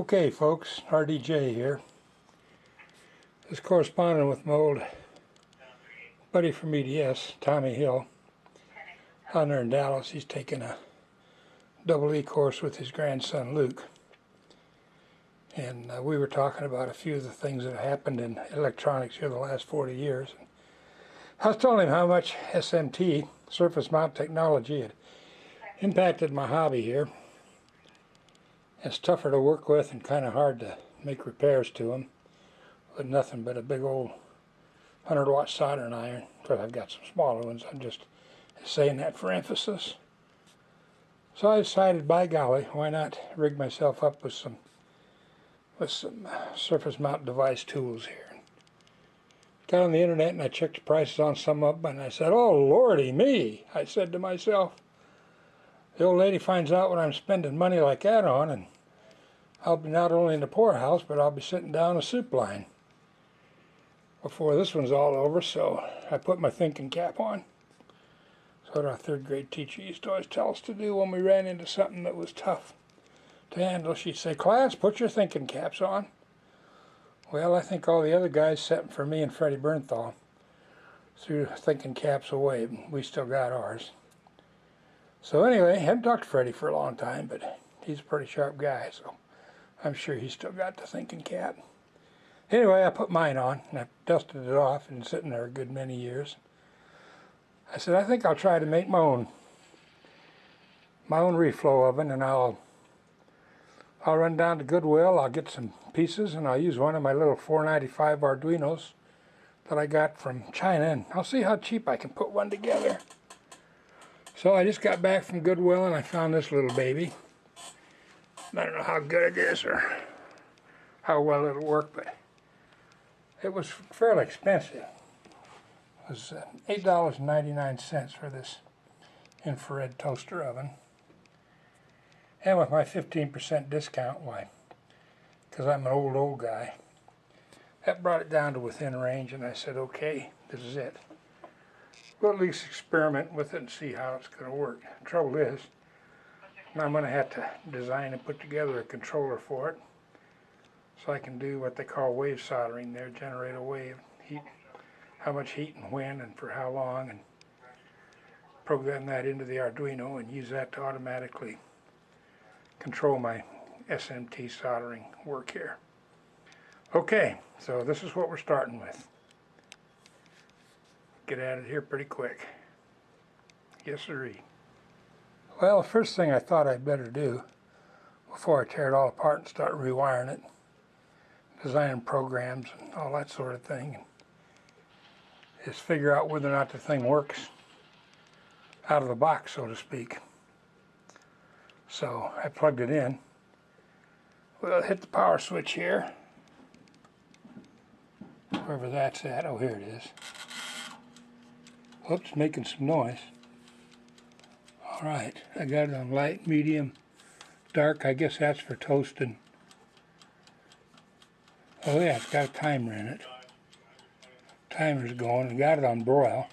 Okay folks, RDJ here. This corresponding with my old buddy from EDS, Tommy Hill, down there in Dallas. He's taking a double E course with his grandson Luke. And we were talking about a few of the things that happened in electronics here the last 40 years. I was telling him how much SMT, surface mount technology, had impacted my hobby here. It's tougher to work with and kind of hard to make repairs to them with nothing but a big old 100-watt soldering iron. Because I've got some smaller ones, I'm just saying that for emphasis. So I decided, by golly, why not rig myself up with some surface mount device tools here. Got on the internet and I checked the prices on some of them, and I said, "Oh lordy me," I said to myself. The old lady finds out what I'm spending money like that on, and I'll be not only in the poorhouse, but I'll be sitting down a soup line before this one's all over. So I put my thinking cap on. That's what our third grade teacher used to always tell us to do when we ran into something that was tough to handle. She'd say, "Class, put your thinking caps on." Well, I think all the other guys, except for me and Freddie Bernthal, threw thinking caps away. We still got ours. So anyway, I haven't talked to Freddie for a long time, but he's a pretty sharp guy, so I'm sure he's still got the thinking cap. Anyway, I put mine on, and I dusted it off, and it's sitting there a good many years. I said, I think I'll try to make my own reflow oven, and I'll run down to Goodwill, I'll get some pieces, and I'll use one of my little 495 Arduinos that I got from China, and I'll see how cheap I can put one together. So I just got back from Goodwill and I found this little baby. I don't know how good it is or how well it'll work, but it was fairly expensive. It was $8.99 for this infrared toaster oven. And with my 15% discount, why, because I'm an old guy, that brought it down to within range, and I said, okay, this is it. We'll at least experiment with it and see how it's going to work. The trouble is, I'm going to have to design and put together a controller for it, so I can do what they call wave soldering there, generate a wave, heat, how much heat and when and for how long, and program that into the Arduino and use that to automatically control my SMT soldering work here. Okay, so this is what we're starting with. Get at it here pretty quick. Yes sirree. Well, the first thing I thought I'd better do before I tear it all apart and start rewiring it, designing programs and all that sort of thing, is figure out whether or not the thing works out of the box, so to speak. So I plugged it in. We'll hit the power switch here, wherever that's at. Oh, here it is. Whoops, making some noise. Alright, I got it on light, medium, dark. I guess that's for toasting. Oh yeah, it's got a timer in it. Timer's going. I got it on broil.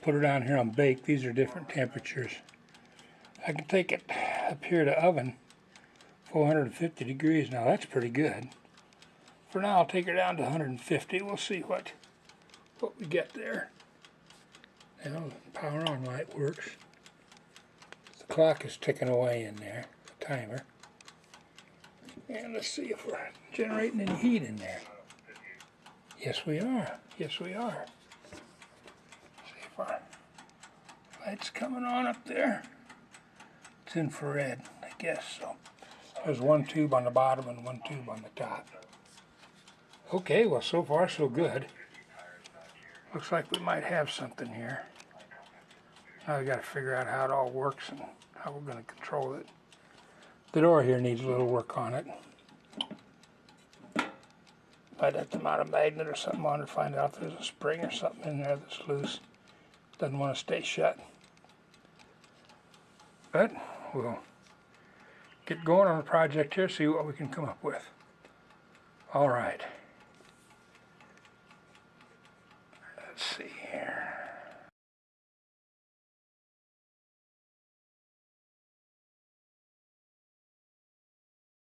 Put it down here on bake. These are different temperatures. I can take it up here to oven, 450 degrees. Now that's pretty good. For now, I'll take her down to 150. We'll see what we get there. Now, the power on light works. The clock is ticking away in there, the timer. And let's see if we're generating any heat in there. Yes, we are. Yes, we are. See if our light's coming on up there. It's infrared, I guess. So there's one tube on the bottom and one tube on the top. Okay, well, so far so good. Looks like we might have something here. Now we got to figure out how it all works and how we're going to control it. The door here needs a little work on it. I'd have to mount a magnet or something on it to find out if there's a spring or something in there that's loose. Doesn't want to stay shut. But we'll get going on the project here, see what we can come up with. All right.